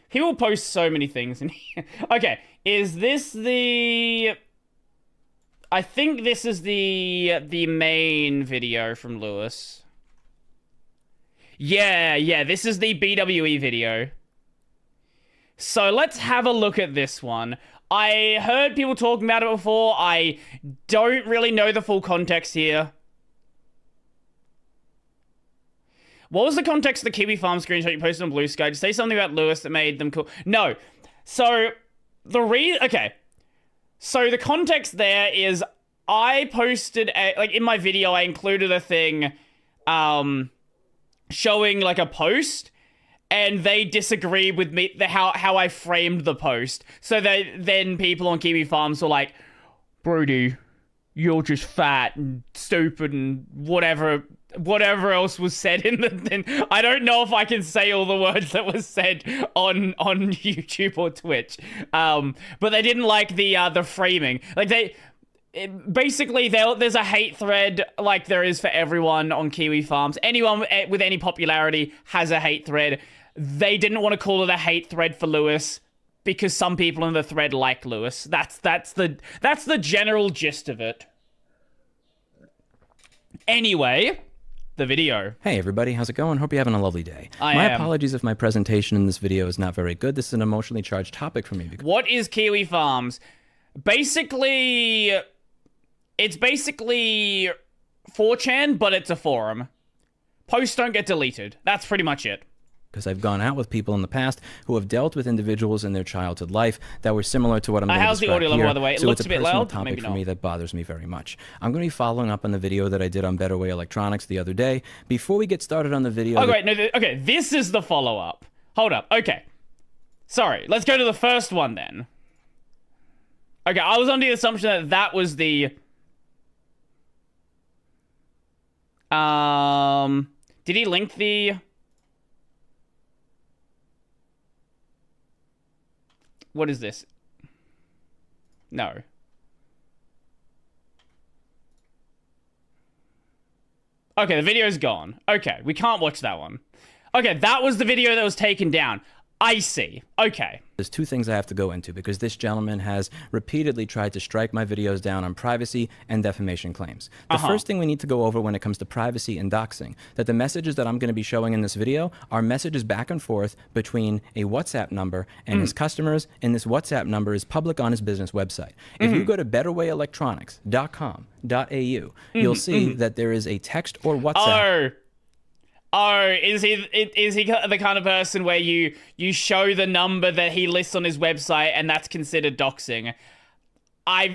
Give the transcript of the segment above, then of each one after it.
People post so many things in here. Okay, is this the... I think this is the main video from Lewis. Yeah, this is the BWE video. So let's have a look at this one. I heard people talking about it before. I don't really know the full context here. What was the context of the Kiwi Farm screenshot you posted on Blue Sky? To say something about Lewis that made them cool. No. So, okay. So, the context there is I posted, in my video, I included a thing showing, like, a post, and they disagreed with me, how I framed the post. So, then people on Kiwi Farms were like, Brodie, you're just fat and stupid and whatever else was said in the thing. I don't know if I can say all the words that was said on YouTube or Twitch. But they didn't like the framing. Like basically there's a hate thread like there is for everyone on Kiwi Farms. Anyone with any popularity has a hate thread. They didn't want to call it a hate thread for Lewis because some people in the thread like Lewis. That's the general gist of it. Anyway, the video. Hey everybody, how's it going? Hope you're having a lovely day. My apologies if my presentation in this video is not very good. This is an emotionally charged topic for me. What is Kiwi Farms? Basically, it's basically 4chan, but it's a forum. Posts don't get deleted. That's pretty much it. Because I've gone out with people in the past who have dealt with individuals in their childhood life that were similar to what I'm going to describe here. How's the audio level, by the way? It looks a bit loud. It's a personal topic Maybe for not. me that bothers me very much. I'm going to be following up on the video that I did on BWE Electronics the other day. Before we get started on the video... Oh, wait, no, okay, this is the follow-up. Hold up, okay. Sorry, let's go to the first one then. Okay, I was under the assumption that that was the... Did he link the... What is this? No. Okay, the video's gone. Okay, we can't watch that one. Okay, that was the video that was taken down. I see. Okay. There's two things I have to go into because this gentleman has repeatedly tried to strike my videos down on privacy and defamation claims. The first thing we need to go over when it comes to privacy and doxing, that the messages that I'm going to be showing in this video are messages back and forth between a WhatsApp number and his customers, and this WhatsApp number is public on his business website. If you go to betterwayelectronics.com.au, you'll see that there is a text or WhatsApp. Oh, is he the kind of person where you show the number that he lists on his website and that's considered doxing?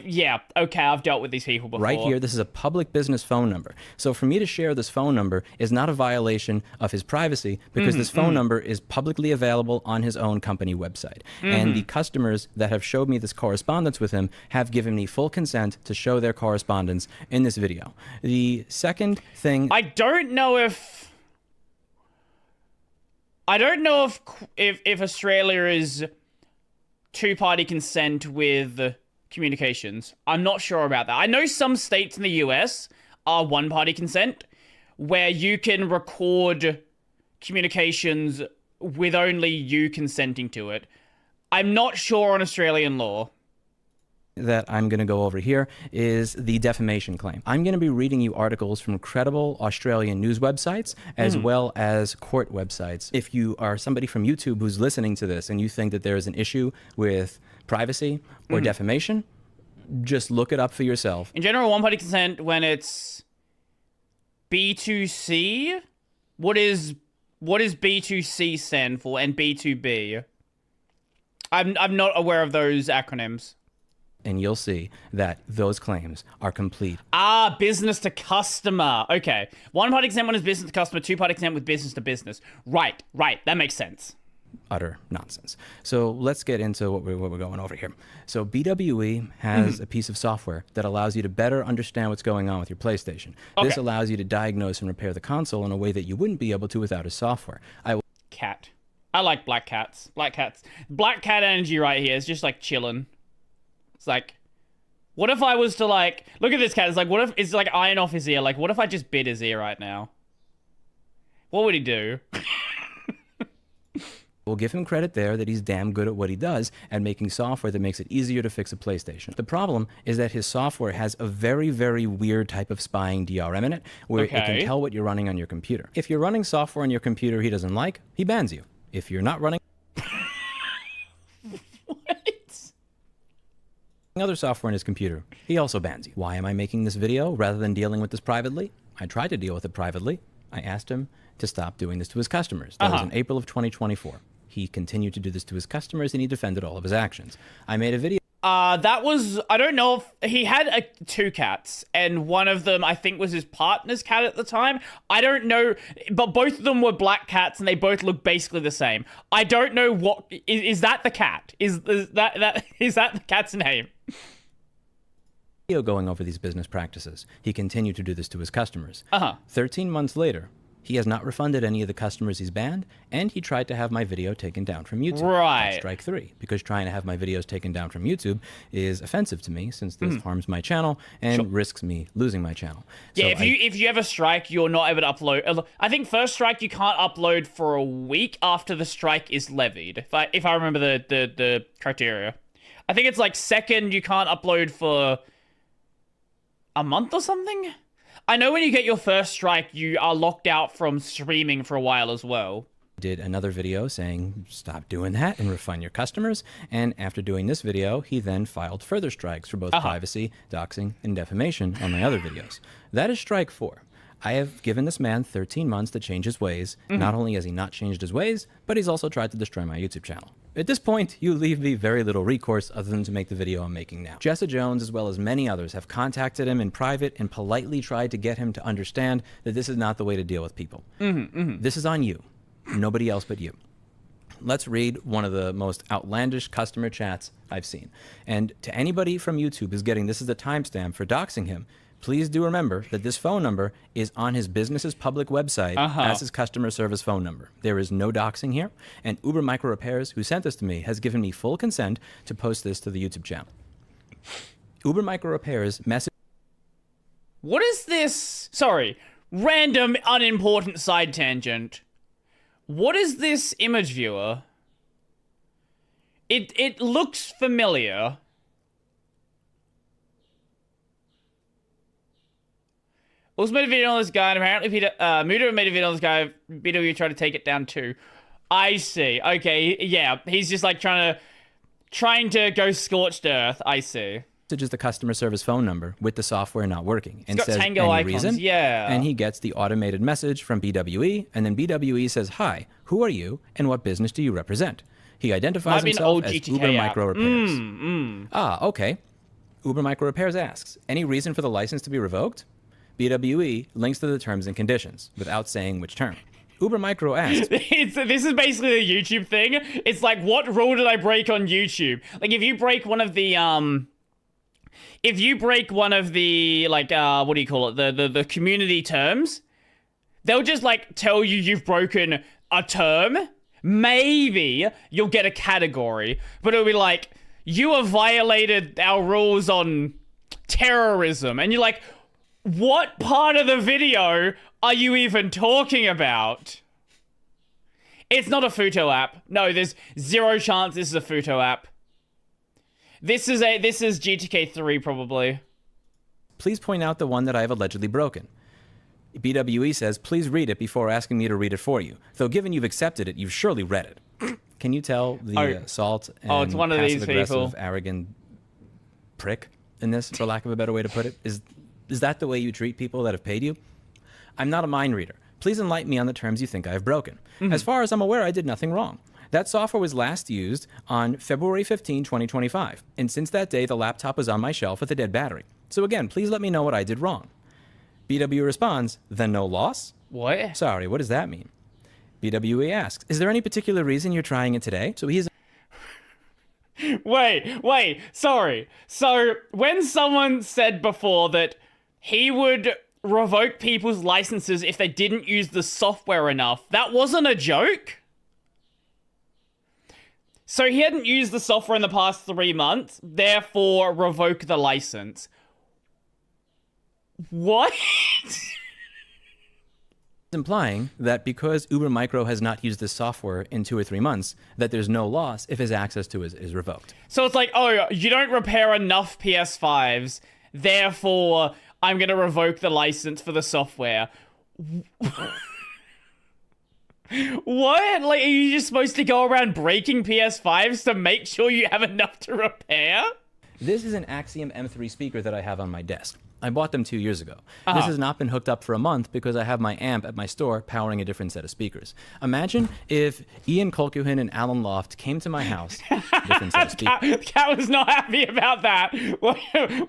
Yeah, okay, I've dealt with these people before. Right here, this is a public business phone number. So for me to share this phone number is not a violation of his privacy because this phone number is publicly available on his own company website. And the customers that have showed me this correspondence with him have given me full consent to show their correspondence in this video. The second thing... I don't know if Australia is two-party consent with communications. I'm not sure about that. I know some states in the US are one-party consent, where you can record communications with only you consenting to it. I'm not sure on Australian law. That I'm going to go over here is the defamation claim. I'm going to be reading you articles from credible Australian news websites as well as court websites. If you are somebody from YouTube who's listening to this and you think that there is an issue with privacy or defamation, just look it up for yourself. In general, one-party consent when it's B2C? What is B2C stand for and B2B? I'm not aware of those acronyms. And you'll see that those claims are complete. Business to customer. Okay. One-party consent when it's business to customer, two-party consent with business to business. Right. That makes sense. Utter nonsense. So let's get into what we're going over here. So BWE has a piece of software that allows you to better understand what's going on with your PlayStation. Okay. This allows you to diagnose and repair the console in a way that you wouldn't be able to without his software. Cat. I like black cats. Black cats. Black cat energy right here is just like chilling. It's like, what if I was to like, look at this cat. It's like, what if, it's like iron off his ear. Like, what if I just bit his ear right now? What would he do? We'll give him credit there that he's damn good at what he does at making software that makes it easier to fix a PlayStation. The problem is that his software has a very, very weird type of spying DRM in it, where it can tell what you're running on your computer. If you're running software on your computer he doesn't like, he bans you. If you're not running other software on his computer, he also bans you. Why am I making this video rather than dealing with this privately? I tried to deal with it privately. I asked him to stop doing this to his customers. That was in April of 2024. He continued to do this to his customers, and he defended all of his actions. I made a video. That was, I don't know if he had 2 cats, and one of them I think was his partner's cat at the time. I don't know, but both of them were black cats, and they both look basically the same. I don't know what is that the cat? Is that the cat's name? Video going over these business practices. He continued to do this to his customers. 13 months later, he has not refunded any of the customers he's banned, and he tried to have my video taken down from YouTube. Right. That's strike 3, because trying to have my videos taken down from YouTube is offensive to me, since this harms my channel and risks me losing my channel. Yeah, so if you have a strike, you're not able to upload. I think first strike you can't upload for a week after the strike is levied. If I remember the criteria, I think it's like second you can't upload for a month or something. I know when you get your first strike, you are locked out from streaming for a while as well. Did another video saying, stop doing that and refund your customers. And after doing this video, he then filed further strikes for both privacy, doxing, and defamation on my other videos. That is strike 4. I have given this man 13 months to change his ways. Not only has he not changed his ways, but he's also tried to destroy my YouTube channel. At this point, you leave me very little recourse other than to make the video I'm making now. Jessa Jones, as well as many others, have contacted him in private and politely tried to get him to understand that this is not the way to deal with people. This is on you. Nobody else but you. Let's read one of the most outlandish customer chats I've seen. And to anybody from YouTube who's getting this as the timestamp for doxing him, please do remember that this phone number is on his business's public website as his customer service phone number. There is no doxing here, and Uber Micro Repairs, who sent this to me, has given me full consent to post this to the YouTube channel. Uber Micro Repairs message. What is this? Sorry, random, unimportant side tangent. What is this image viewer? It looks familiar. Also made a video on this guy, and apparently Muda made a video on this guy. BWE tried to take it down too. I see. Okay, yeah, he's just like trying to go scorched earth. I see. Messages the customer service phone number with the software not working and says tango any icons, reason. yeah. And he gets the automated message from BWE, and then BWE says, "Hi, who are you, and what business do you represent?" He identifies himself as GTK Uber app. Micro Repairs. Ah, okay. Uber Micro Repairs asks, any reason for the license to be revoked? BWE links to the terms and conditions without saying which term. Uber Micro asks. This is basically a YouTube thing. It's like, what rule did I break on YouTube? Like, if you break one of the like what do you call it? The community terms, they'll just like tell you you've broken a term. Maybe you'll get a category, but it'll be like, you have violated our rules on terrorism, and you're like, what part of the video are you even talking about? It's not a Futo app. No, there's zero chance this is a Futo app. This is GTK 3 probably. Please point out the one that I have allegedly broken. BWE says, please read it before asking me to read it for you. Though given you've accepted it, you've surely read it. Can you tell the assault and it's one of these people. Arrogant prick in this, for lack of a better way to put it? Is that the way you treat people that have paid you? I'm not a mind reader. Please enlighten me on the terms you think I have broken. As far as I'm aware, I did nothing wrong. That software was last used on February 15, 2025. And since that day, the laptop was on my shelf with a dead battery. So again, please let me know what I did wrong. BW responds, then no loss? What? Sorry, what does that mean? BWE asks, is there any particular reason you're trying it today? So he's... Wait, sorry. So when someone said before that he would revoke people's licenses if they didn't use the software enough, that wasn't a joke? So he hadn't used the software in the past 3 months, therefore revoke the license. What? implying that because Uber Micro has not used this software in 2 or 3 months, that there's no loss if his access to it is revoked. So it's like, oh, you don't repair enough PS5s, therefore I'm going to revoke the license for the software. What? Like, are you just supposed to go around breaking PS5s to make sure you have enough to repair? This is an Axiom M3 speaker that I have on my desk. I bought them 2 years ago. This has not been hooked up for a month because I have my amp at my store powering a different set of speakers. Imagine if Ian Colquhoun and Alan Loft came to my house, different set of speakers. Cat was not happy about that.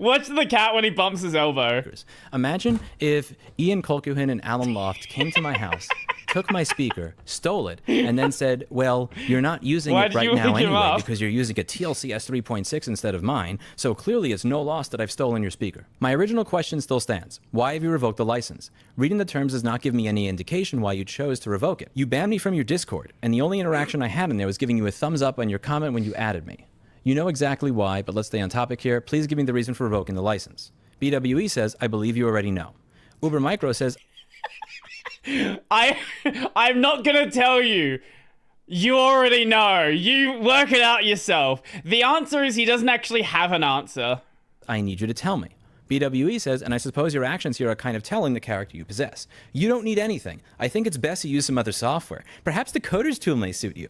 Watch the cat when he bumps his elbow. Imagine if Ian Colquhoun and Alan Loft came to my house, took my speaker, stole it, and then said, well, you're not using it right now anyway because you're using a TLCS 3.6 instead of mine, so clearly it's no loss that I've stolen your speaker. My original question still stands. Why have you revoked the license? Reading the terms does not give me any indication why you chose to revoke it. You banned me from your Discord, and the only interaction I had in there was giving you a thumbs up on your comment when you added me. You know exactly why, but let's stay on topic here. Please give me the reason for revoking the license. BWE says, I believe you already know. Uber Micro says, I'm not gonna tell you. You already know. You work it out yourself. The answer is he doesn't actually have an answer. I need you to tell me. BWE says, and I suppose your actions here are kind of telling the character you possess. You don't need anything. I think it's best you use some other software. Perhaps the coder's tool may suit you.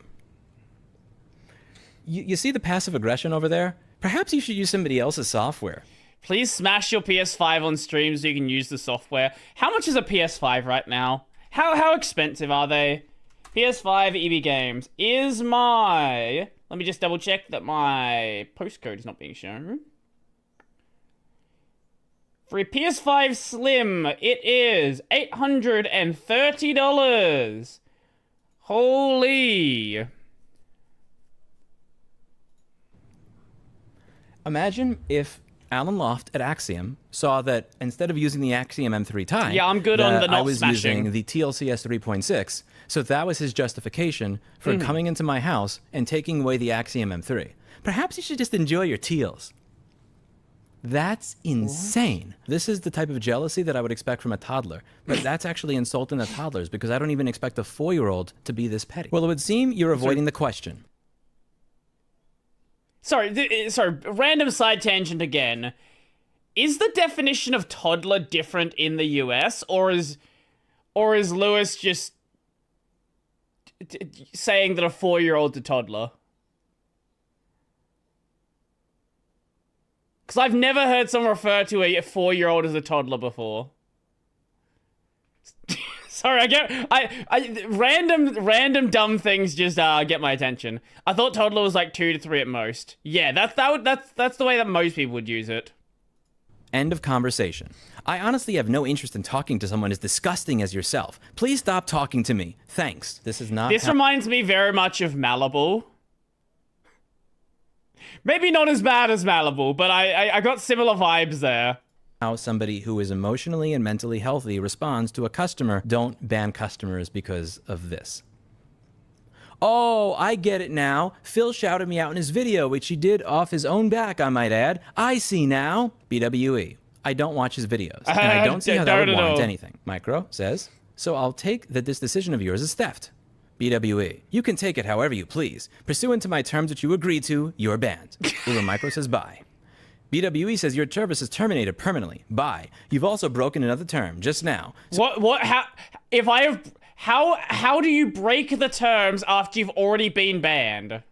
You see the passive aggression over there? Perhaps you should use somebody else's software. Please smash your PS5 on stream so you can use the software. How much is a PS5 right now? How expensive are they? PS5 EB Games. Is my... Let me just double check that my postcode is not being shown. For a PS5 Slim, it is $830. Holy. Imagine if Alan Loft at Axiom saw that instead of using the Axiom M3 Ti, yeah, I'm good on the not I was smashing. using the TLCS 3.6. So that was his justification for coming into my house and taking away the Axiom M3. Perhaps you should just enjoy your teals. That's insane. What? This is the type of jealousy that I would expect from a toddler. But that's actually insulting the toddlers because I don't even expect a 4-year-old to be this petty. Well, it would seem you're avoiding the question. Sorry, random side tangent again. Is the definition of toddler different in the US, or is Lewis just saying that a 4-year-old's a toddler? Because I've never heard someone refer to a 4-year-old as a toddler before. Sorry, I random dumb things just get my attention. I thought toddler was like 2 to 3 at most. Yeah, that's the way that most people would use it. End of conversation. I honestly have no interest in talking to someone as disgusting as yourself. Please stop talking to me. Thanks. This is not. This reminds me very much of Malibu. Maybe not as bad as Malibu, but I got similar vibes there. How somebody who is emotionally and mentally healthy responds to a customer. Don't ban customers because of this. Oh, I get it now. Phil shouted me out in his video, which he did off his own back, I might add. I see now. BWE. I don't watch his videos, and I don't see how that would warrant anything. Micro says, so I'll take that this decision of yours is theft. BWE. You can take it however you please. Pursuant to my terms which you agreed to, you're banned. Uber Micro says bye. BWE says your service is terminated permanently. Bye. You've also broken another term just now. So what? How do you break the terms after you've already been banned?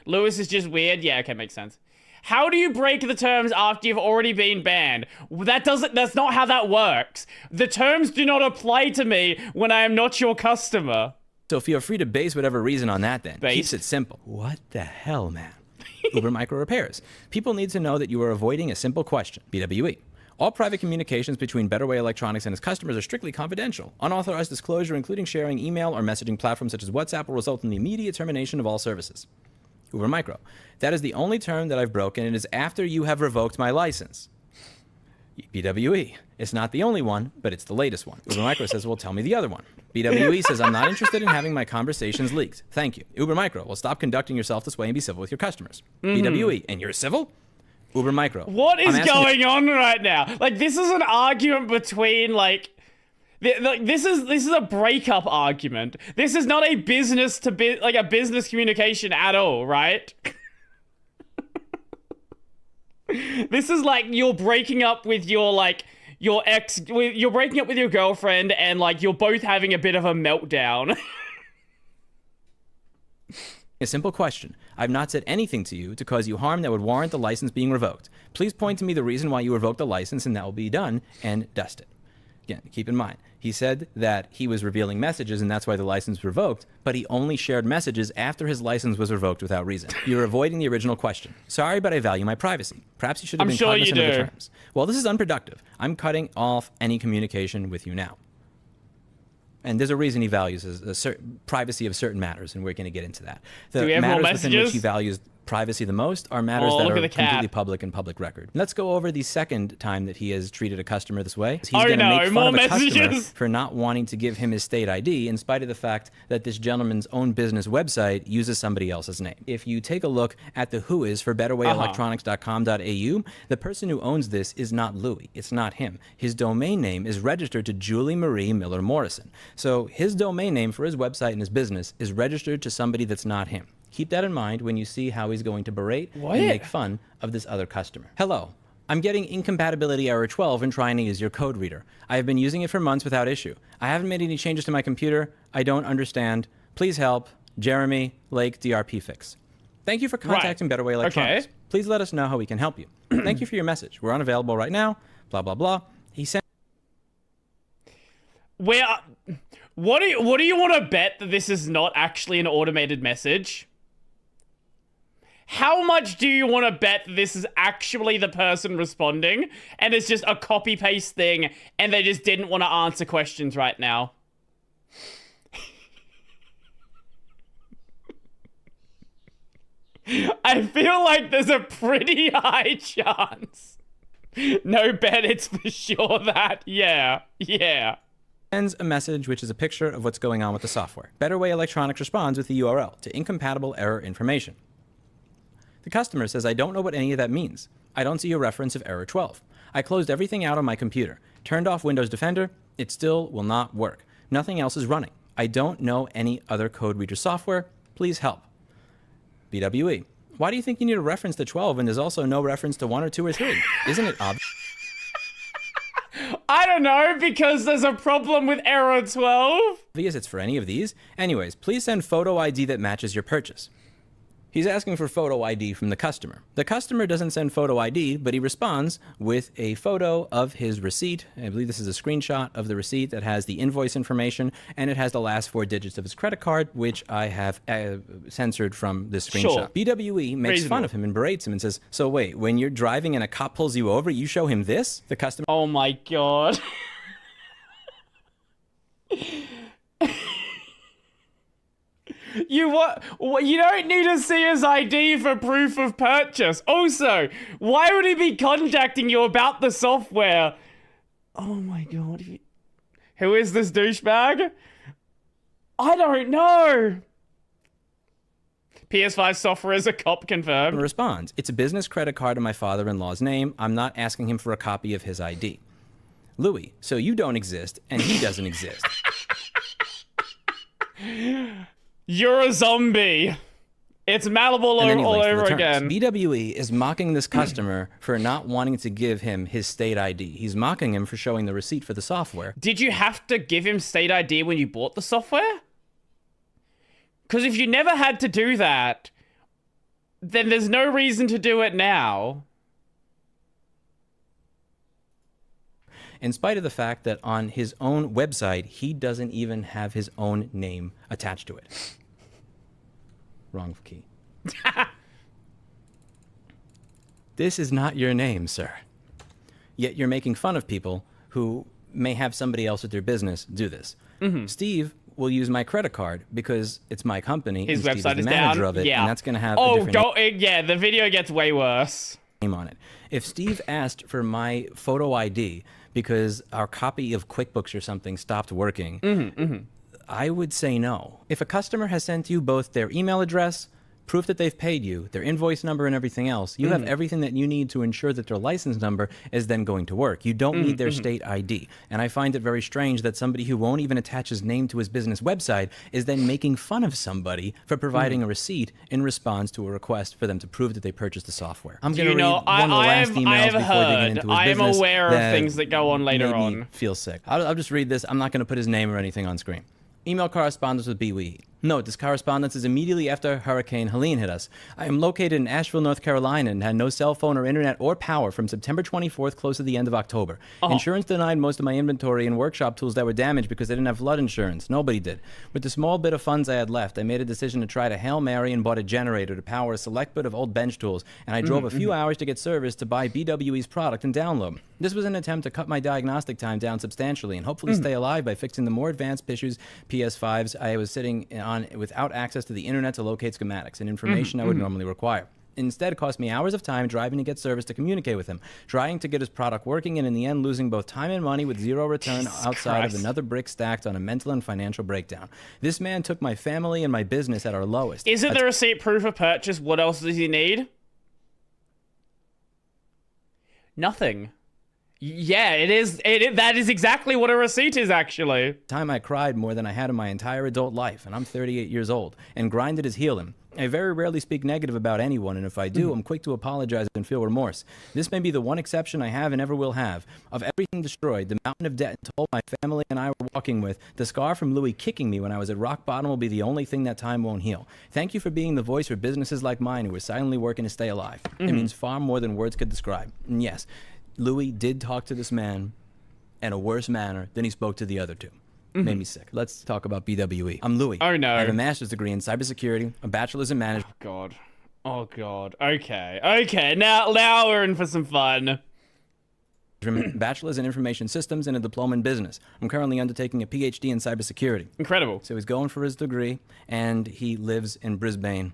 Lewis is just weird. Yeah, okay, makes sense. How do you break the terms after you've already been banned? That's not how that works. The terms do not apply to me when I am not your customer. So feel free to base whatever reason on that then. Keeps it simple. What the hell, man? Uber Micro repairs. People need to know that you are avoiding a simple question. BWE. All private communications between BWE Electronics and its customers are strictly confidential. Unauthorized disclosure, including sharing email or messaging platforms such as WhatsApp, will result in the immediate termination of all services. Uber Micro. That is the only term that I've broken, and it is after you have revoked my license. BWE. It's not the only one, but it's the latest one. Uber Micro says, well, tell me the other one. BWE says, I'm not interested in having my conversations leaked. Thank you. Uber Micro, well, stop conducting yourself this way and be civil with your customers. BWE, and you're civil? Uber Micro. What is going on right now? Like, this is an argument between, like, Like, this is a breakup argument. This is not a business to like a business communication at all, right? This is like you're breaking up with your you're breaking up with your girlfriend and like you're both having a bit of a meltdown. A simple question. I've not said anything to you to cause you harm that would warrant the license being revoked. Please point to me the reason why you revoked the license and that will be done, and dust it. Again, keep in mind, he said that he was revealing messages and that's why the license was revoked, but he only shared messages after his license was revoked without reason. You're avoiding the original question. Sorry, but I value my privacy. Perhaps you should have been cognizant of the terms. Well, this is unproductive. I'm cutting off any communication with you now. And there's a reason he values privacy of certain matters, and we're going to get into that. The Do we have matters more within messages? which he values privacy the most are matters that are completely public and public record. Let's go over the second time that he has treated a customer this way. He's going to make fun of a customer for not wanting to give him his state ID in spite of the fact that this gentleman's own business website uses somebody else's name. If you take a look at the whois for betterwayelectronics.com.au, the person who owns this is not Louis. It's not him. His domain name is registered to Julie Marie Miller Morrison. So his domain name for his website and his business is registered to somebody that's not him. Keep that in mind when you see how he's going to berate and make fun of this other customer. Hello, I'm getting incompatibility error 12 and trying to use your code reader. I have been using it for months without issue. I haven't made any changes to my computer. I don't understand. Please help. Jeremy, Lake, DRP Fix. Thank you for contacting Better Way Electronics. Okay. Please let us know how we can help you. Thank you for your message. We're unavailable right now. Blah, blah, blah. He sent... What do you want to bet that this is not actually an automated message? How much do you want to bet that this is actually the person responding and it's just a copy-paste thing and they just didn't want to answer questions right now? I feel like there's a pretty high chance. No bet, it's for sure that. Yeah. Sends a message which is a picture of what's going on with the software. Better Way Electronics responds with the URL to incompatible error information. The customer says, I don't know what any of that means. I don't see a reference of error 12. I closed everything out on my computer, turned off Windows Defender. It still will not work. Nothing else is running. I don't know any other code reader software. Please help. BWE. Why do you think you need a reference to 12 when there's also no reference to 1 or 2 or 3? Isn't it obvious? I don't know, because there's a problem with error 12. Obvious it's for any of these. Anyways, please send photo ID that matches your purchase. He's asking for photo ID from the customer. The customer doesn't send photo ID, but he responds with a photo of his receipt. I believe this is a screenshot of the receipt that has the invoice information, and it has the last 4 digits of his credit card, which I have censored from this screenshot. Sure. BWE makes fun of him and berates him and says, so wait, when you're driving and a cop pulls you over, you show him this? The customer... Oh my god. You don't need to see his ID for proof of purchase. Also, why would he be contacting you about the software? Oh my god. Who is this douchebag? I don't know. PS5 software is a cop confirmed. Responds, it's a business credit card in my father-in-law's name. I'm not asking him for a copy of his ID. Louis, so you don't exist and he doesn't exist. You're a zombie. It's malleable all over again. BWE is mocking this customer for not wanting to give him his state ID. He's mocking him for showing the receipt for the software. Did you have to give him state ID when you bought the software? Because if you never had to do that, then there's no reason to do it now. In spite of the fact that on his own website, he doesn't even have his own name attached to it. Wrong key. This is not your name, sir. Yet you're making fun of people who may have somebody else at their business do this. Mm-hmm. Steve will use my credit card because it's my company. His and website Steve is the manager down. of it, Yeah. and that's going to have a different yeah, the video gets way worse. Name on it. If Steve asked for my photo ID because our copy of QuickBooks or something stopped working, I would say no. If a customer has sent you both their email address, proof that they've paid you, their invoice number and everything else, you have everything that you need to ensure that their license number is then going to work. You don't need their state ID. And I find it very strange that somebody who won't even attach his name to his business website is then making fun of somebody for providing a receipt in response to a request for them to prove that they purchased the software. I'm going to read one of the last emails before digging into his I am business aware of things that go on later made me on. feel sick. I'll just read this. I'm not going to put his name or anything on screen. Email correspondence with BWE. Note, this correspondence is immediately after Hurricane Helene hit us. I am located in Asheville, North Carolina, and had no cell phone or internet or power from September 24th close to the end of October. Insurance denied most of my inventory and workshop tools that were damaged because they didn't have flood insurance. Nobody did. With the small bit of funds I had left, I made a decision to try to Hail Mary and bought a generator to power a select bit of old bench tools, and I drove a few hours to get service to buy BWE's product and download. This was an attempt to cut my diagnostic time down substantially and hopefully stay alive by fixing the more advanced issues PS5s I was sitting on without access to the internet to locate schematics and information I would normally require. Instead, it cost me hours of time driving to get service to communicate with him, trying to get his product working, and in the end losing both time and money with zero return outside of another brick stacked on a mental and financial breakdown. This man took my family and my business at our lowest. Is it the receipt proof of purchase? What else does he need? Nothing. Yeah, it is. That is exactly what a receipt is, actually. Time I cried more than I had in my entire adult life, and I'm 38 years old, and grinded is healing. I very rarely speak negative about anyone, and if I do, I'm quick to apologize and feel remorse. This may be the one exception I have and ever will have. Of everything destroyed, the mountain of debt and toll my family and I were walking with, the scar from Louis kicking me when I was at rock bottom will be the only thing that time won't heal. Thank you for being the voice for businesses like mine who are silently working to stay alive. It means far more than words could describe. And yes, Louis did talk to this man in a worse manner than he spoke to the other two. Made me sick. Let's talk about BWE. I'm Louis. Oh, no. I have a master's degree in cybersecurity, a bachelor's in management. God. Oh, God. Okay. Now we're in for some fun. Bachelor's in information systems and a diploma in business. I'm currently undertaking a PhD in cybersecurity. Incredible. So he's going for his degree, and he lives in Brisbane,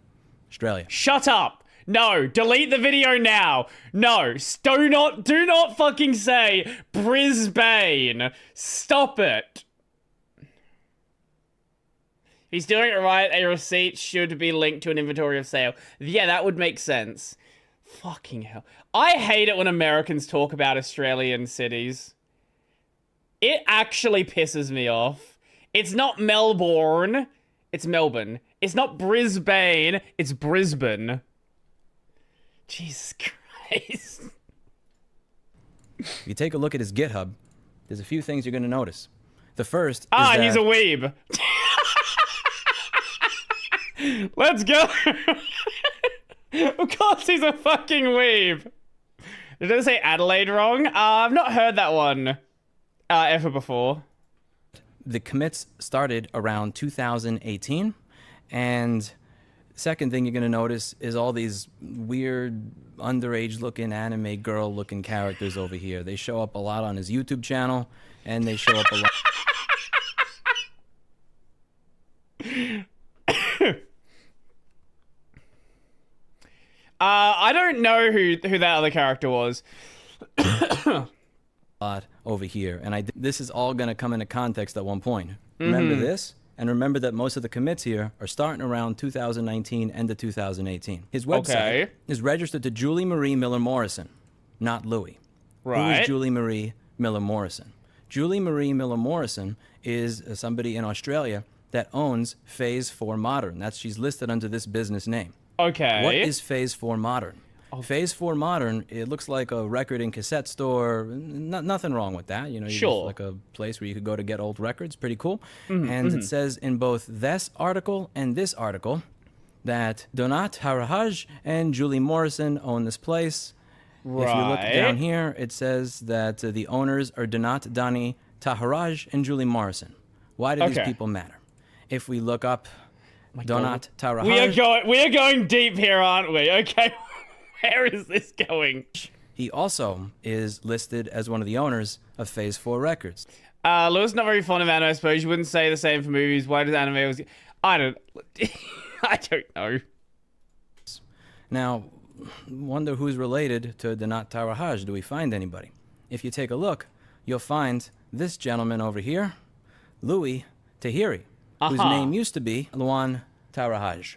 Australia. Shut up. No, delete the video now. No, do not fucking say Brisbane. Stop it. He's doing it right. A receipt should be linked to an inventory of sale. Yeah, that would make sense. Fucking hell. I hate it when Americans talk about Australian cities. It actually pisses me off. It's not Melbourne. It's Melbourne. It's not Brisbane. It's Brisbane. Jesus Christ. If you take a look at his GitHub, there's a few things you're going to notice. The first is that... he's a weeb. Let's go. Of course he's a fucking weeb. Did I say Adelaide wrong? I've not heard that one ever before. The commits started around 2018, and... Second thing you're going to notice is all these weird, underage-looking, anime girl-looking characters over here. They show up a lot on his YouTube channel, and they show up a lot... I don't know who that other character was. over here, and this is all going to come into context at one point. Remember this? And remember that most of the commits here are starting around 2019, end of 2018. His website is registered to Julie Marie Miller Morrison, not Louis. Right. Who is Julie Marie Miller Morrison? Julie Marie Miller Morrison is somebody in Australia that owns Phase 4 Modern. She's listed under this business name. Okay. What is Phase 4 Modern? Phase 4 Modern, it looks like a record and cassette store. Nothing wrong with that. You know, sure. Like a place where you could go to get old records. Pretty cool. It says in both this article and this article that Donat Harahaj and Julie Morrison own this place. Right. If you look down here, it says that the owners are Donat Dani Taharaj and Julie Morrison. Why do these people matter? If we look up Donat Taharaj... We are going deep here, aren't we? Okay. Where is this going? He also is listed as one of the owners of Phase 4 Records. Lewis not very fond of anime, I suppose. You wouldn't say the same for movies. Why does anime always... I don't know. Now, wonder who's related to Donat Taharaj. Do we find anybody? If you take a look, you'll find this gentleman over here, Louis Tahiri, whose name used to be Luan Taharaj.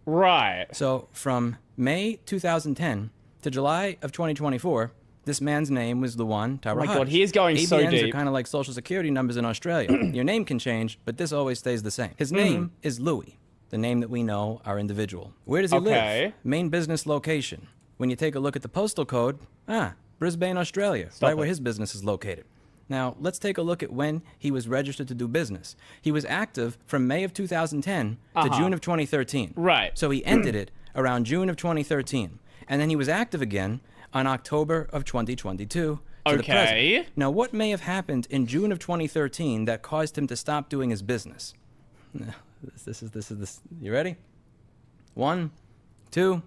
Right. So from May 2010 to July of 2024, this man's name was Luan Tarahaj. Oh my God, he is going so ABNs deep. are kind of like social security numbers in Australia. Your name can change, but this always stays the same. His name is Louis, the name that we know our individual. Where does he live? Main business location. When you take a look at the postal code, Brisbane, Australia, where his business is located. Now, let's take a look at when he was registered to do business. He was active from May of 2010 to June of 2013. Right. So he ended it around June of 2013. And then he was active again on October of 2022 to the present. Now, what may have happened in June of 2013 that caused him to stop doing his business? This is. You ready? 1, 2.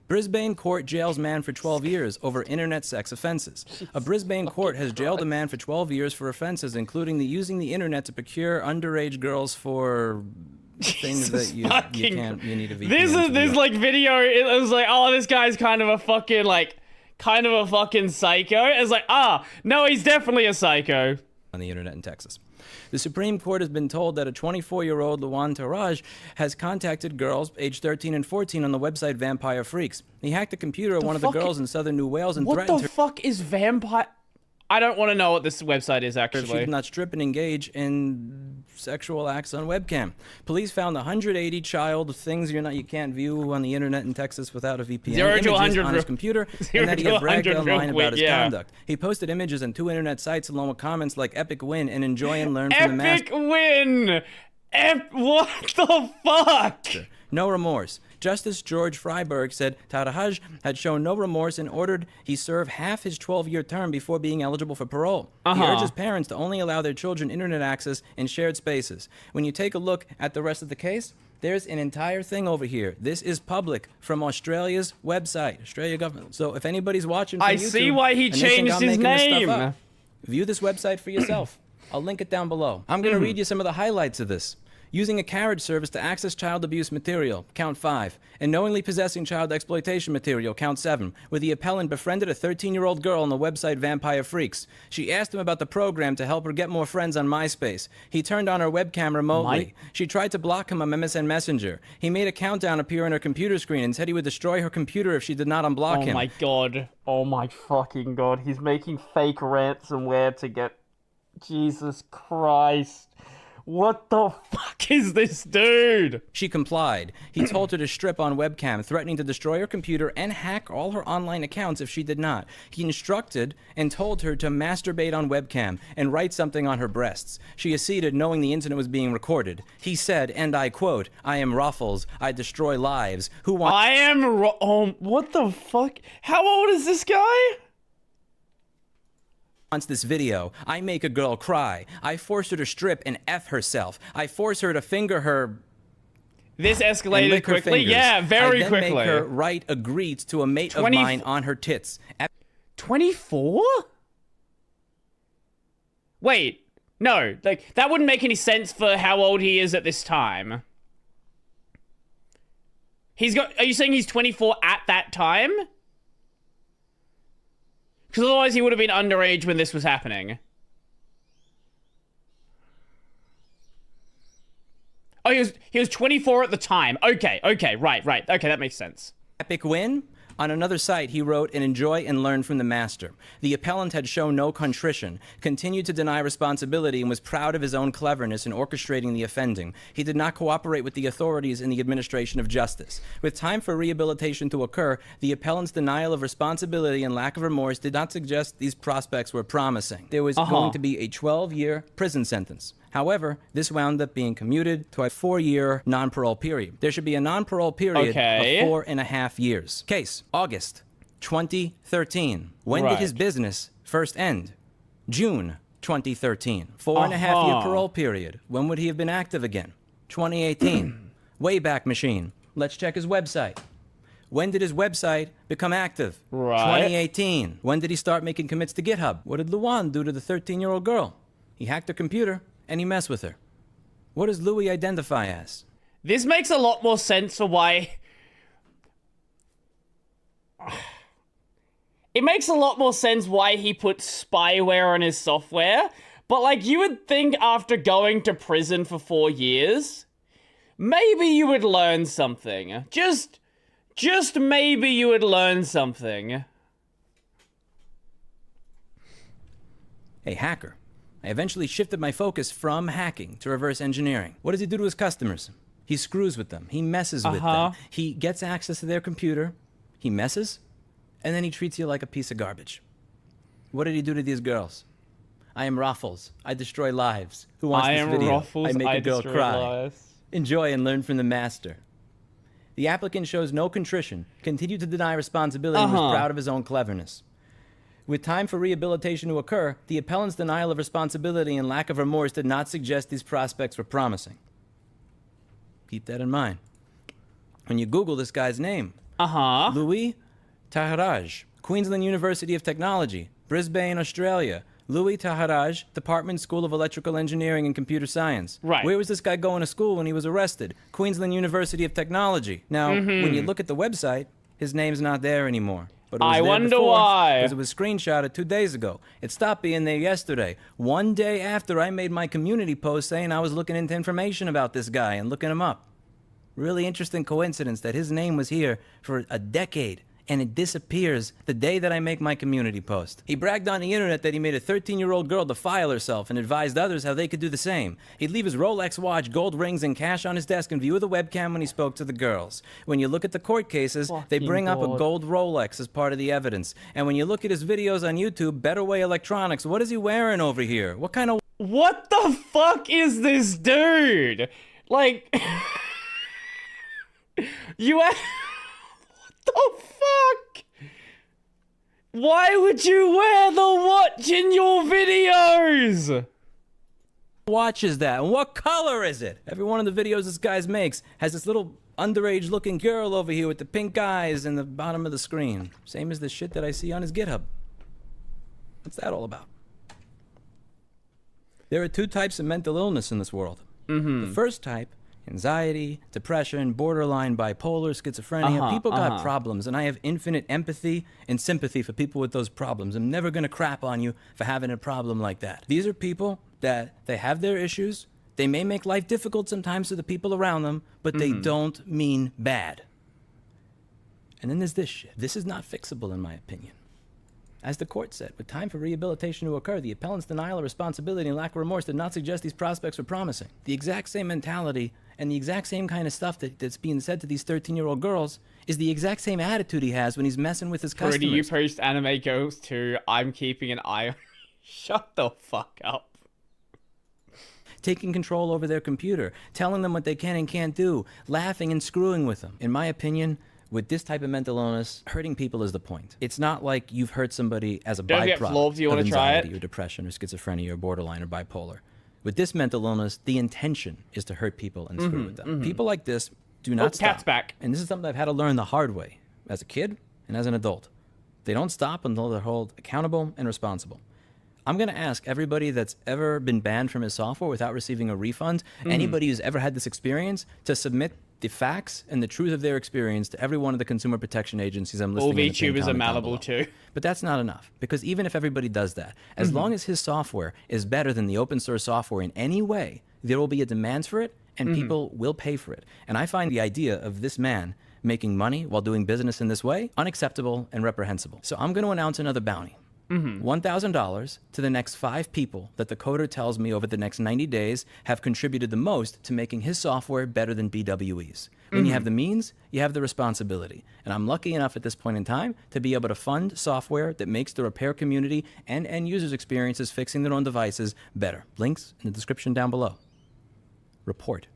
Brisbane court jails man for 12 years over internet sex offenses. A Brisbane court has jailed a man for 12 years for offenses, including using the internet to procure underage girls for things that you need a VPN. This like video. It was like, oh, this guy's kind of a fucking psycho. It's like, no, he's definitely a psycho. On the internet in Texas. The Supreme Court has been told that a 24-year-old Luan Tarahaj has contacted girls aged 13 and 14 on the website Vampire Freaks. He hacked the computer of one of the girls in southern New Wales and threatened her. What the fuck is Vampire? I don't want to know what this website is, actually. She did not strip and engage in sexual acts on webcam. Police found 180 child things you can't view on the internet in Texas without a VPN. 0 to 100 on his computer, and that he had bragged online about his conduct. He posted images on 2 internet sites along with comments like "epic win" and "enjoy and learn from the master." Epic win. What the fuck? No remorse. Justice George Freiberg said Tarahaj had shown no remorse and ordered he serve half his 12-year term before being eligible for parole. He urges parents to only allow their children internet access in shared spaces. When you take a look at the rest of the case, there's an entire thing over here. This is public from Australia's website, Australia government. So if anybody's watching from YouTube, I see why he changed his name. View this website for yourself. I'll link it down below. I'm going to read you some of the highlights of this. Using a carriage service to access child abuse material, count 5, and knowingly possessing child exploitation material, count 7, where the appellant befriended a 13-year-old girl on the website Vampire Freaks. She asked him about the program to help her get more friends on MySpace. He turned on her webcam remotely. She tried to block him on MSN Messenger. He made a countdown appear on her computer screen and said he would destroy her computer if she did not unblock him. Oh my god. Oh my fucking god. He's making fake ransomware to get... Jesus Christ. What the fuck is this dude? She complied. He told her to strip on webcam, threatening to destroy her computer and hack all her online accounts if she did not. He instructed and told her to masturbate on webcam and write something on her breasts. She acceded, knowing the incident was being recorded. He said, and I quote, "I am Ruffles. I destroy lives. Who wants..." I am what the fuck? How old is this guy? Wants this video. I make a girl cry. I force her to strip and F herself. I force her to finger her... This escalated quickly? Yeah, very quickly. I then make her write a greet to a mate of mine on her tits. 24? Wait, no. Like, that wouldn't make any sense for how old he is at this time. Are you saying he's 24 at that time? Because otherwise he would have been underage when this was happening. Oh, he was 24 at the time. Okay, right. Okay, that makes sense. Epic win? On another site, he wrote, "and enjoy and learn from the master." The appellant had shown no contrition, continued to deny responsibility, and was proud of his own cleverness in orchestrating the offending. He did not cooperate with the authorities in the administration of justice. With time for rehabilitation to occur, the appellant's denial of responsibility and lack of remorse did not suggest these prospects were promising. There was going to be a 12-year prison sentence. However, this wound up being commuted to a 4-year non-parole period. There should be a non-parole period of 4.5 years. Case, August 2013. When did his business first end? June 2013. 4.5 year parole period. When would he have been active again? 2018. Wayback Machine. Let's check his website. When did his website become active? 2018. When did he start making commits to GitHub? What did Luan do to the 13-year-old girl? He hacked her computer and he messed with her. What does Louis identify as? This makes a lot more sense for why... It makes a lot more sense why he put spyware on his software, but like you would think after going to prison for 4 years, maybe you would learn something. Just maybe you would learn something. Hey, hacker. I eventually shifted my focus from hacking to reverse engineering. What does he do to his customers? He screws with them. He messes with them. He gets access to their computer. He messes. And then he treats you like a piece of garbage. What did he do to these girls? I am Ruffles. I destroy lives. Who wants this video? Ruffles, I make a girl cry. Lives. Enjoy and learn from the master. The applicant shows no contrition, continued to deny responsibility, and was proud of his own cleverness. With time for rehabilitation to occur, the appellant's denial of responsibility and lack of remorse did not suggest these prospects were promising. Keep that in mind. When you Google this guy's name, Louis Taharaj, Queensland University of Technology, Brisbane, Australia. Louis Taharaj, Department School of Electrical Engineering and Computer Science. Right. Where was this guy going to school when he was arrested? Queensland University of Technology. Now, when you look at the website, his name's not there anymore. But it was I there wonder before, why. because it was screenshotted 2 days ago. It stopped being there yesterday. One day after I made my community post saying I was looking into information about this guy and looking him up. Really interesting coincidence that his name was here for a decade. And it disappears the day that I make my community post. He bragged on the internet that he made a 13-year-old girl defile herself and advised others how they could do the same. He'd leave his Rolex watch, gold rings, and cash on his desk in view of the webcam when he spoke to the girls. When you look at the court cases, they bring up a gold Rolex as part of the evidence. And when you look at his videos on YouTube, Better Way Electronics, what is he wearing over here? What kind of... What the fuck is this dude? Like... you... What the fuck? Why would you wear the watch in your videos? Watch is that? And what color is it? Every one of the videos this guy makes has this little underage looking girl over here with the pink eyes in the bottom of the screen. Same as the shit that I see on his GitHub. What's that all about? There are two types of mental illness in this world. The first type, anxiety, depression, borderline, bipolar, schizophrenia. People got problems, and I have infinite empathy and sympathy for people with those problems. I'm never going to crap on you for having a problem like that. These are people that they have their issues. They may make life difficult sometimes to the people around them, but they don't mean bad. And then there's this shit. This is not fixable, in my opinion. As the court said, with time for rehabilitation to occur, the appellant's denial of responsibility and lack of remorse did not suggest these prospects were promising. The exact same mentality and the exact same kind of stuff that's being said to these 13-year-old girls is the exact same attitude he has when he's messing with his customers. Brodie, you post anime girls too. I'm keeping an eye on you. Shut the fuck up. Taking control over their computer, telling them what they can and can't do, laughing and screwing with them. In my opinion, with this type of mental illness, hurting people is the point. It's not like you've hurt somebody as a byproduct of anxiety or depression or schizophrenia or borderline or bipolar. With this mental illness, the intention is to hurt people and screw with them. People like this do not stop. Cat's back. And this is something I've had to learn the hard way as a kid and as an adult. They don't stop until they're held accountable and responsible. I'm going to ask everybody that's ever been banned from his software without receiving a refund, anybody who's ever had this experience, to submit the facts and the truth of their experience to every one of the consumer protection agencies I'm listing. All VTubers are malleable too. But that's not enough, because even if everybody does that, as long as his software is better than the open source software in any way, there will be a demand for it and people will pay for it. And I find the idea of this man making money while doing business in this way unacceptable and reprehensible. So I'm going to announce another bounty. $1,000 to the next 5 people that the coder tells me over the next 90 days have contributed the most to making his software better than BWE's. When you have the means, you have the responsibility. And I'm lucky enough at this point in time to be able to fund software that makes the repair community and end users' experiences fixing their own devices better. Links in the description down below. Report.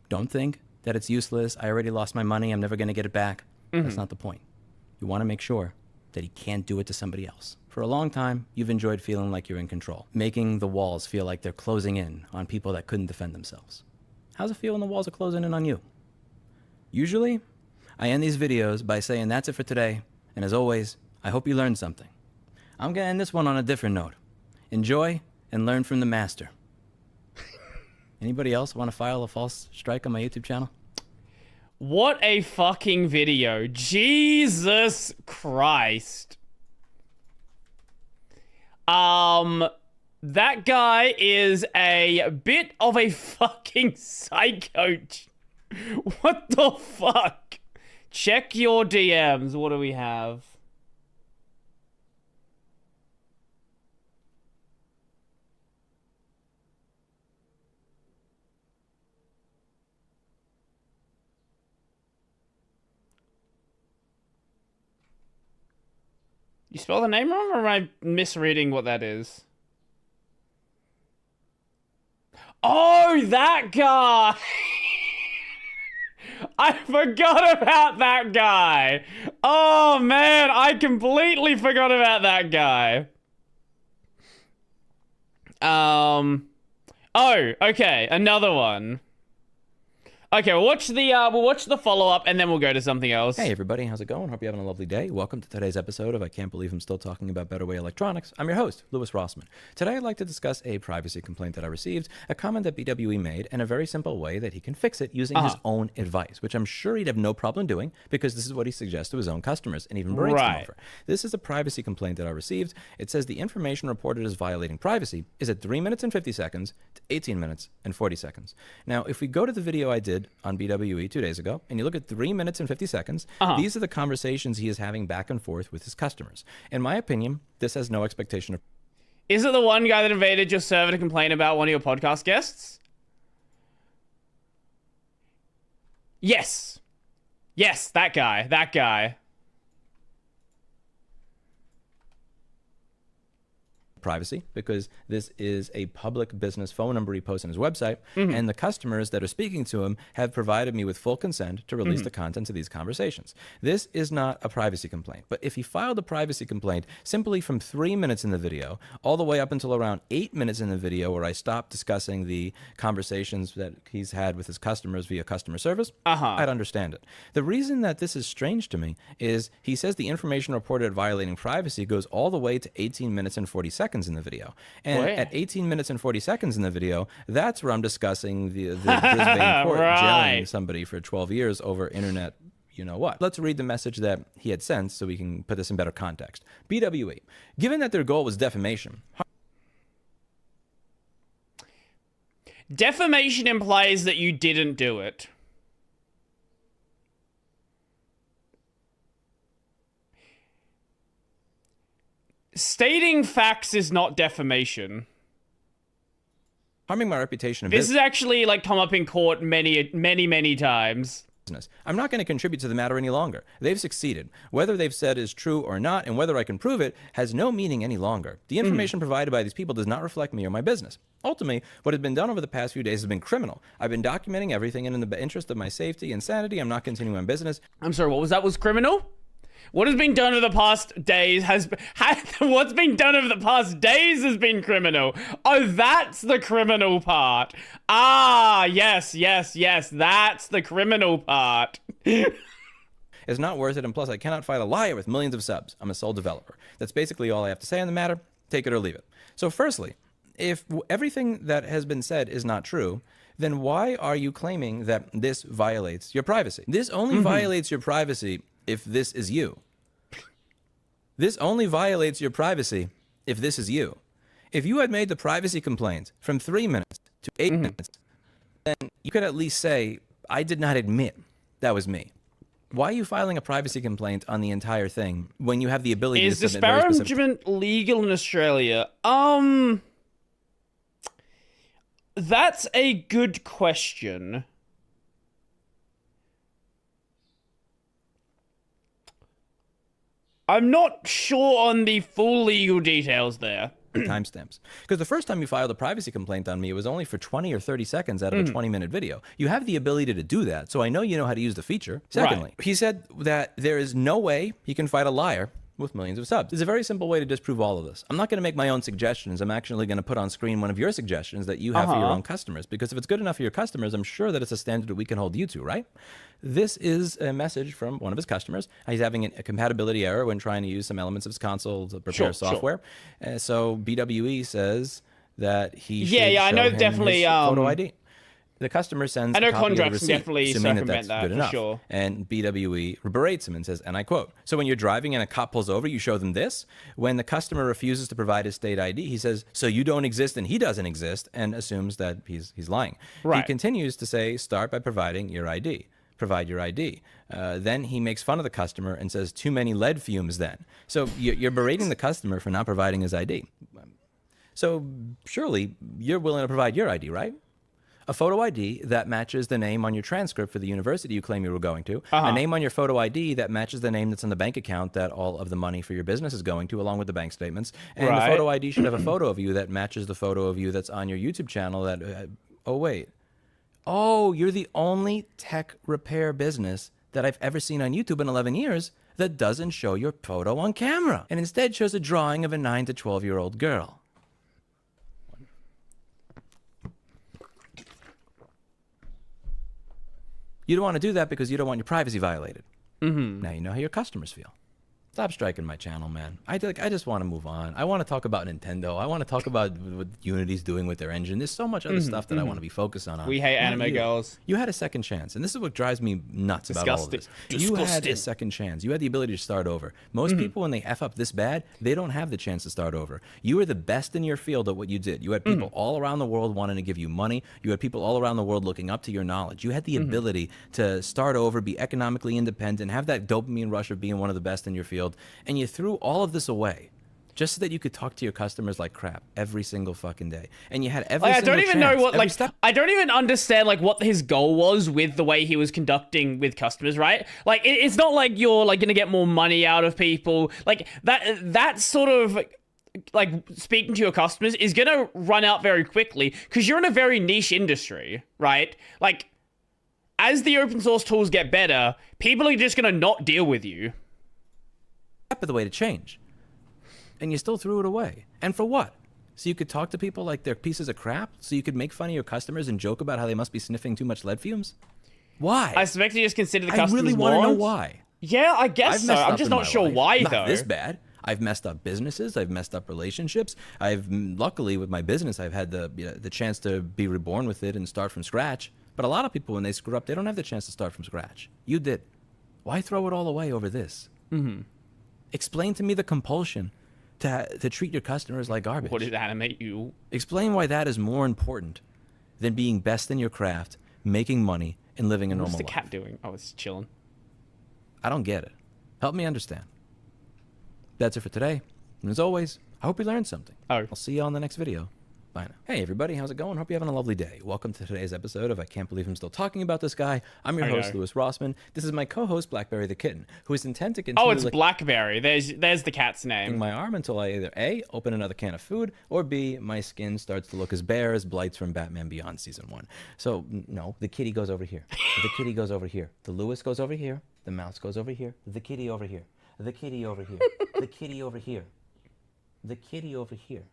Don't think that it's useless. I already lost my money. I'm never going to get it back. That's not the point. You want to make sure that he can't do it to somebody else. For a long time, you've enjoyed feeling like you're in control, making the walls feel like they're closing in on people that couldn't defend themselves. How's it feel when the walls are closing in on you? Usually, I end these videos by saying that's it for today, and as always, I hope you learned something. I'm gonna end this one on a different note. Enjoy and learn from the master. Anybody else want to file a false strike on my YouTube channel? What a fucking video. Jesus Christ. That guy is a bit of a fucking psycho. What the fuck? Check your DMs. What do we have? You spell the name wrong, or am I misreading what that is? Oh, that guy! I forgot about that guy! Oh, man, I completely forgot about that guy. Oh, okay, another one. Okay, we'll watch the follow-up, and then we'll go to something else. Hey everybody, how's it going? Hope you're having a lovely day. Welcome to today's episode of I Can't Believe I'm Still Talking About BWE Electronics. I'm your host, Louis Rossmann. Today I'd like to discuss a privacy complaint that I received, a comment that BWE made, and a very simple way that he can fix it using his own advice, which I'm sure he'd have no problem doing because this is what he suggests to his own customers and even breaks them over. This is a privacy complaint that I received. It says the information reported as violating privacy is at 3 minutes and 50 seconds to 18 minutes and 40 seconds. Now, if we go to the video I did on BWE 2 days ago, and you look at 3 minutes and 50 seconds, these are the conversations he is having back and forth with his customers. In my opinion, this has no expectation of... Is it the one guy that invaded your server to complain about one of your podcast guests? Yes. Yes, that guy. That guy. Privacy, because this is a public business phone number he posts on his website, and the customers that are speaking to him have provided me with full consent to release the contents of these conversations. This is not a privacy complaint, but if he filed a privacy complaint simply from 3 minutes in the video all the way up until around 8 minutes in the video where I stopped discussing the conversations that he's had with his customers via customer service, I'd understand it. The reason that this is strange to me is he says the information reported violating privacy goes all the way to 18 minutes and 40 seconds in the video. And at 18 minutes and 40 seconds in the video, that's where I'm discussing the Brisbane court jailing somebody for 12 years over internet, you know what. Let's read the message that he had sent so we can put this in better context. BWE, given that their goal was defamation. Defamation implies that you didn't do it. Stating facts is not defamation. Harming my reputation. This has actually like come up in court many times. I'm not going to contribute to the matter any longer. They've succeeded. Whether they've said is true or not, and whether I can prove it, has no meaning any longer. The information provided by these people does not reflect me or my business. Ultimately, what has been done over the past few days has been criminal. I've been documenting everything, and in the interest of my safety and sanity, I'm not continuing my business. I'm sorry, what was that? Was criminal? What has been done over the past days what's been done over the past days has been criminal. Oh, that's the criminal part. Ah, yes, that's the criminal part. It's not worth it, and plus I cannot fight a liar with millions of subs. I'm a sole developer. That's basically all I have to say on the matter. Take it or leave it. So firstly, if everything that has been said is not true, then why are you claiming that this violates your privacy? This only violates your privacy if this is you. This only violates your privacy if this is you. If you had made the privacy complaint from 3 minutes to 8 minutes, then you could at least say, I did not admit that was me. Why are you filing a privacy complaint on the entire thing when you have the ability to submit very specific... Is disparagement legal in Australia? That's a good question. I'm not sure on the full legal details there. Timestamps. Because the first time you filed a privacy complaint on me, it was only for 20 or 30 seconds out of a 20-minute video. You have the ability to do that, so I know you know how to use the feature. Secondly, he said that there is no way he can fight a liar with millions of subs. There's a very simple way to disprove all of this. I'm not going to make my own suggestions. I'm actually going to put on screen one of your suggestions that you have for your own customers. Because if it's good enough for your customers, I'm sure that it's a standard that we can hold you to, right? This is a message from one of his customers. He's having a compatibility error when trying to use some elements of his console to prepare software. So BWE says that he should show I know him definitely his photo ID. The customer sends I know a copy of the contracts receipt, definitely assuming that circumvent that's that, good for enough. sure. And BWE berates him and says, and I quote, "So when you're driving and a cop pulls over, you show them this? When the customer refuses to provide his state ID, he says, so you don't exist and he doesn't exist," and assumes that he's lying. Right. He continues to say, "Start by providing your ID. Provide your ID." Then he makes fun of the customer and says, "Too many lead fumes then." So you're berating the customer for not providing his ID. So surely you're willing to provide your ID, right? A photo ID that matches the name on your transcript for the university you claim you were going to. A name on your photo ID that matches the name that's in the bank account that all of the money for your business is going to, along with the bank statements. And the photo ID should have a photo of you that matches the photo of you that's on your YouTube channel that, oh, wait. Oh, you're the only tech repair business that I've ever seen on YouTube in 11 years that doesn't show your photo on camera and instead shows a drawing of a 9 to 12-year-old girl. You don't want to do that because you don't want your privacy violated. Now you know how your customers feel. Stop striking my channel, man. I just want to move on. I want to talk about Nintendo. I want to talk about what Unity's doing with their engine. There's so much other stuff that I want to be focused on. We hate Not anime you. girls. You had a second chance, and this is what drives me nuts about all of this. You had a second chance. You had the ability to start over. Most people, when they F up this bad, they don't have the chance to start over. You were the best in your field at what you did. You had people all around the world wanting to give you money. You had people all around the world looking up to your knowledge. You had the ability to start over, be economically independent, have that dopamine rush of being one of the best in your field, and you threw all of this away just so that you could talk to your customers like crap every single fucking day. And you had every Like, I single don't even chance, know what, every like, step. I don't even understand, like, what his goal was with the way he was conducting with customers, right? Like, it's not like you're, like, gonna get more money out of people. Like, that sort of, like, speaking to your customers is gonna run out very quickly because you're in a very niche industry, right? Like, as the open source tools get better, people are just gonna not deal with you. Step of the way to change. And you still threw it away. And for what? So you could talk to people like they're pieces of crap? So you could make fun of your customers and joke about how they must be sniffing too much lead fumes? Why? I suspect you just consider the I customers really want to know morons. why. Yeah, I guess so. I'm just not sure why, though. Not this bad. I've messed up businesses. I've messed up relationships. Luckily with my business, I've had the chance to be reborn with it and start from scratch. But a lot of people, when they screw up, they don't have the chance to start from scratch. You did. Why throw it all away over this? Explain to me the compulsion to treat your customers like garbage. What did animate you? Explain why that is more important than being best in your craft, making money, and living a normal life. What's the cat doing? Oh, it's chilling. I don't get it. Help me understand. That's it for today. And as always, I hope you learned something. I'll see you on the next video. Bye now. Hey everybody, how's it going? Hope you're having a lovely day. Welcome to today's episode of I Can't Believe I'm Still Talking About This Guy. I'm your host, Louis Rossmann. This is my co-host, Blackberry the Kitten, who is intent to continue... Oh, it's Blackberry. There's the cat's name. ...my arm until I either A, open another can of food, or B, my skin starts to look as bare as Blights from Batman Beyond Season 1. So, no, the kitty goes over here. The kitty goes over here. The Louis goes over here. The mouse goes over here. The kitty over here. The kitty over here. The kitty over here. The kitty over here.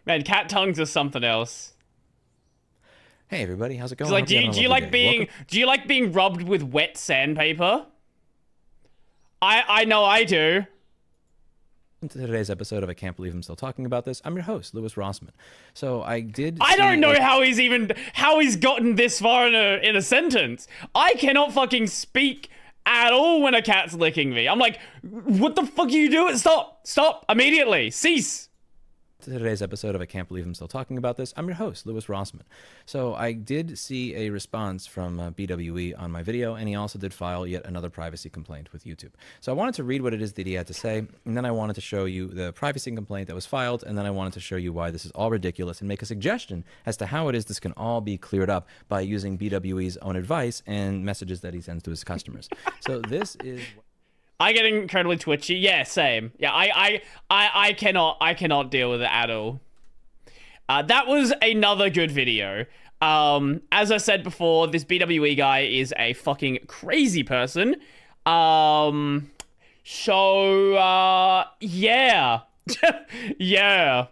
Man, cat tongues are something else. Hey everybody, how's it going? Like, do you like being rubbed with wet sandpaper? I know I do. Welcome to today's episode of I Can't Believe I'm Still Talking About This. I'm your host, Louis Rossmann. So I don't know how he's gotten this far in a sentence. I cannot fucking speak at all when a cat's licking me. I'm like, what the fuck are you doing? Stop immediately. Cease. To today's episode of I Can't Believe I'm Still Talking About This. I'm your host, Louis Rossmann. So I did see a response from BWE on my video, and he also did file yet another privacy complaint with YouTube. So I wanted to read what it is that he had to say, and then I wanted to show you the privacy complaint that was filed, and then I wanted to show you why this is all ridiculous and make a suggestion as to how it is this can all be cleared up by using BWE's own advice and messages that he sends to his customers. So this is... I get incredibly twitchy. Yeah, same. Yeah, I cannot deal with it at all. That was another good video. As I said before, this BWE guy is a fucking crazy person. Yeah. Yeah.